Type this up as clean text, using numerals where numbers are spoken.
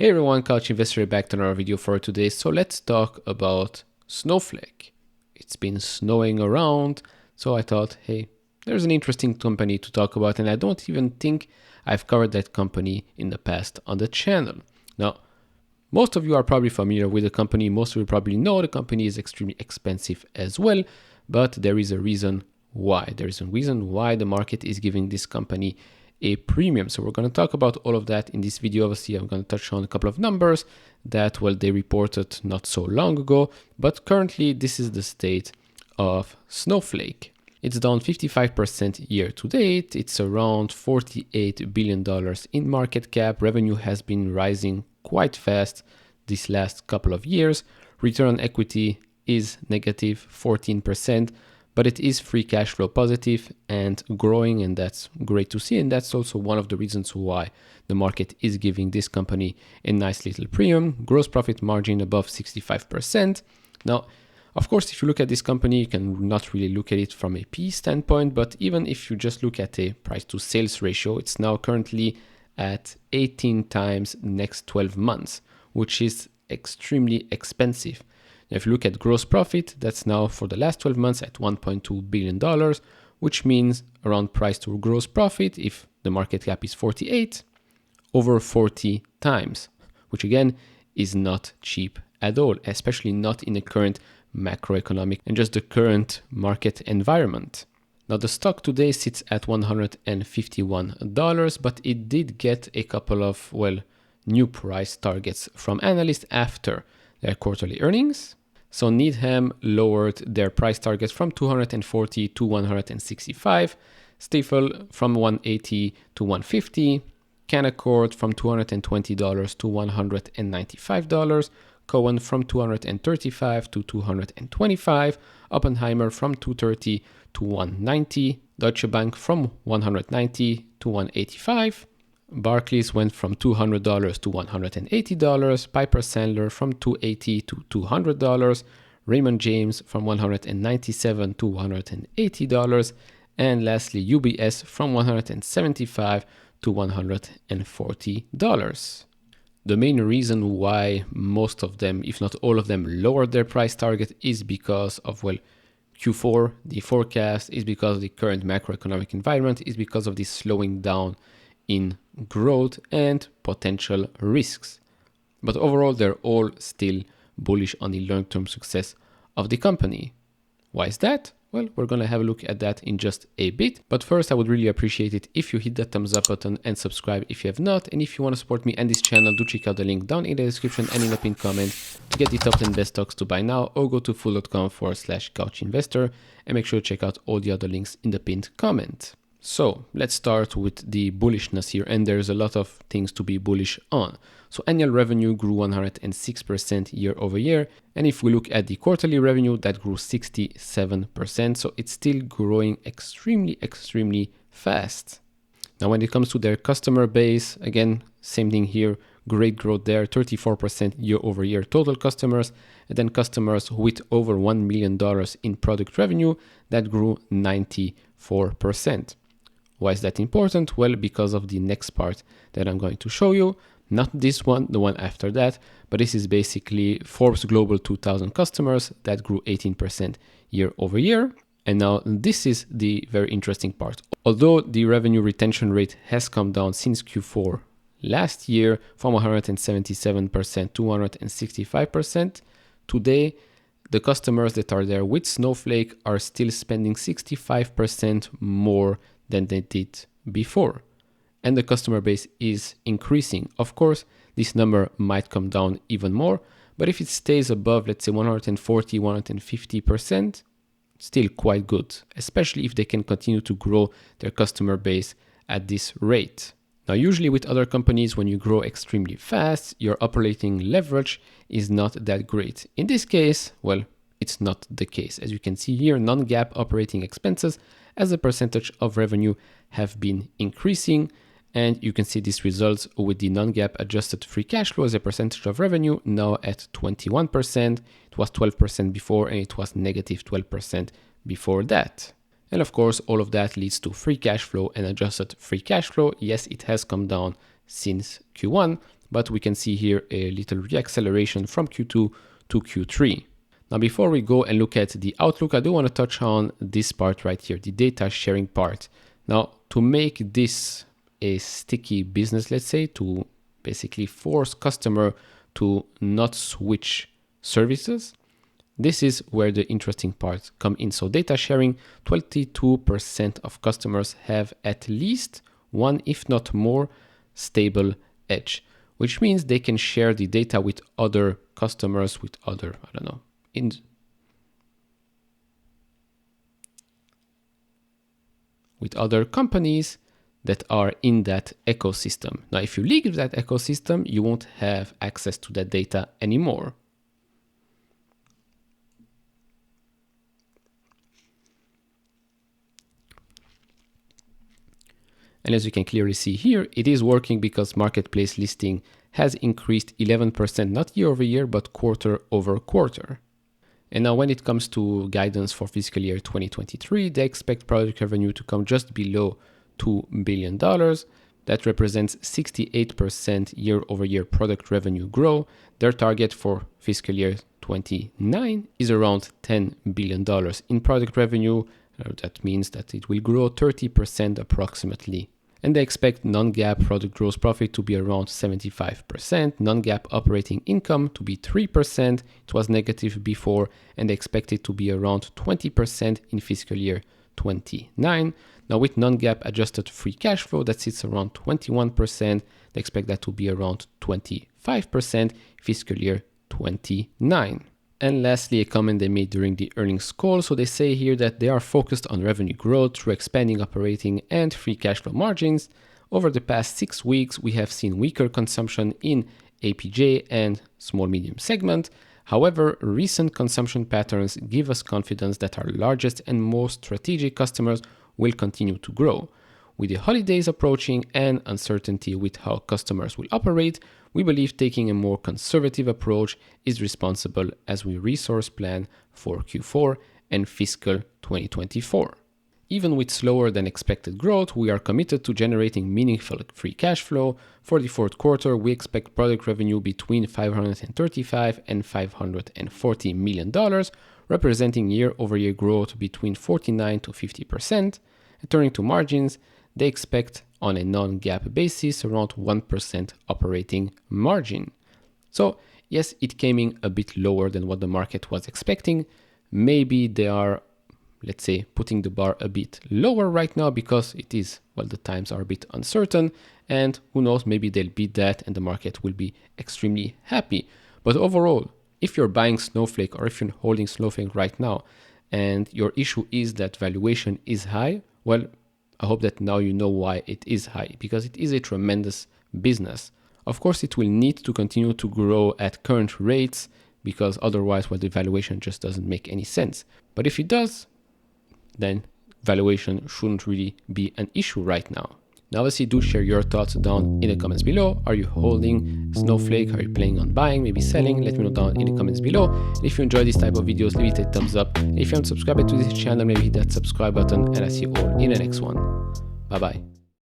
Hey everyone, Couch Investor back to another video for today. So let's talk about Snowflake. It's been snowing around, so I thought, hey, there's an interesting company to talk about, and I don't even think I've covered that company in the past on the channel. Now, most of you are probably familiar with the company. Most of you probably know the company is extremely expensive as well, but there is a reason why. There is a reason why the market is giving this company a premium. So we're going to talk about all of that in this video. Obviously, I'm going to touch on a couple of numbers that, well, they reported not so long ago, but currently this is the state of Snowflake. It's down 55% year to date. It's around $48 billion in market cap. Revenue has been rising quite fast this last couple of years. Return on equity is negative 14%, but it is free cash flow positive and growing, and that's great to see. And that's also one of the reasons why the market is giving this company a nice little premium. Gross profit margin above 65%. Now, of course, if you look at this company, you can not really look at it from a P standpoint, but even if you just look at a price to sales ratio, it's now currently at 18 times next 12 months, which is extremely expensive. Now, if you look at gross profit, that's now for the last 12 months at $1.2 billion, which means around price to gross profit, if the market cap is 48, over 40 times, which again is not cheap at all, especially not in the current macroeconomic and just the current market environment. Now the stock today sits at $151, but it did get a couple of, well, new price targets from analysts after their quarterly earnings. So Needham lowered their price targets from 240 to 165, Stifel from 180 to 150, Canaccord from $220 to $195, Cohen from 235 to 225, Oppenheimer from 230 to 190, Deutsche Bank from 190 to 185, Barclays went from $200 to $180, Piper Sandler from $280 to $200, Raymond James from $197 to $180, and lastly UBS from $175 to $140. The main reason why most of them, if not all of them, lowered their price target is because of, well, Q4, the forecast, is because of the current macroeconomic environment, is because of the slowing down in growth and potential risks. But overall, they're all still bullish on the long-term success of the company. Why is that? Well, we're going to have a look at that in just a bit. But first, I would really appreciate it if you hit that thumbs up button and subscribe if you have not. And if you want to support me and this channel, do check out the link down in the description and in the pinned comment to get the top 10 best stocks to buy now, or go to fool.com/couchinvestor and make sure to check out all the other links in the pinned comment. So let's start with the bullishness here, and there's a lot of things to be bullish on. So annual revenue grew 106% year over year, and if we look at the quarterly revenue, that grew 67%, so it's still growing extremely fast. Now when it comes to their customer base, again, same thing here, great growth there, 34% year over year total customers, and then customers with over $1 million in product revenue, that grew 94%. Why is that important? Well, because of the next part that I'm going to show you. Not this one, the one after that, but this is basically Forbes Global 2000 customers that grew 18% year over year. And now this is the very interesting part. Although the revenue retention rate has come down since Q4 last year from 177% to 165%, today the customers that are there with Snowflake are still spending 65% more than they did before. And the customer base is increasing. Of course, this number might come down even more, but if it stays above, let's say 140, 150%, still quite good, especially if they can continue to grow their customer base at this rate. Now, usually with other companies, when you grow extremely fast, your operating leverage is not that great. In this case, well, it's not the case. As you can see here, non-GAAP operating expenses as a percentage of revenue have been increasing. And you can see these results with the non-GAAP adjusted free cash flow as a percentage of revenue now at 21%. It was 12% before, and it was negative 12% before that. And of course, all of that leads to free cash flow and adjusted free cash flow. Yes, it has come down since Q1, but we can see here a little reacceleration from Q2 to Q3. Now, before we go and look at the outlook, I do want to touch on this part right here, the data sharing part. Now, to make this a sticky business, let's say, to basically force customer to not switch services, this is where the interesting parts come in. So data sharing, 22% of customers have at least one, if not more, stable edge, which means they can share the data with other customers, with other, I don't know, with other companies that are in that ecosystem. Now, if you leave that ecosystem, you won't have access to that data anymore. And as you can clearly see here, it is working because marketplace listing has increased 11%, not year over year, but quarter over quarter. And now when it comes to guidance for fiscal year 2023, they expect product revenue to come just below $2 billion. That represents 68% year over year product revenue growth. Their target for fiscal year 29 is around $10 billion in product revenue. That means that it will grow 30% approximately. And they expect non-GAAP product gross profit to be around 75%, non-GAAP operating income to be 3%, it was negative before, and they expect it to be around 20% in fiscal year 29. Now with non-GAAP adjusted free cash flow, that sits around 21%, they expect that to be around 25% fiscal year 29. And lastly, a comment they made during the earnings call. So they say here that they are focused on revenue growth through expanding operating and free cash flow margins. Over the past 6 weeks, we have seen weaker consumption in APJ and small medium segment. However, recent consumption patterns give us confidence that our largest and most strategic customers will continue to grow. With the holidays approaching and uncertainty with how customers will operate, we believe taking a more conservative approach is responsible as we resource plan for Q4 and fiscal 2024. Even with slower than expected growth, we are committed to generating meaningful free cash flow. For the fourth quarter, we expect product revenue between $535 and $540 million, representing year-over-year growth between 49 to 50%. And turning to margins, they expect on a non-GAAP basis around 1% operating margin. So yes, it came in a bit lower than what the market was expecting. Maybe they are, let's say, putting the bar a bit lower right now because it is, well, the times are a bit uncertain, and who knows, maybe they'll beat that and the market will be extremely happy. But overall, if you're buying Snowflake or if you're holding Snowflake right now and your issue is that valuation is high, well, I hope that now you know why it is high, because it is a tremendous business. Of course, it will need to continue to grow at current rates because otherwise, well, the valuation just doesn't make any sense. But if it does, then valuation shouldn't really be an issue right now. Now, obviously, do share your thoughts down in the comments below. Are you holding Snowflake? Are you planning on buying, maybe selling? Let me know down in the comments below. And if you enjoy this type of videos, leave it a thumbs up. And if you haven't subscribed to this channel, maybe hit that subscribe button, and I see you all in the next one. Bye-bye.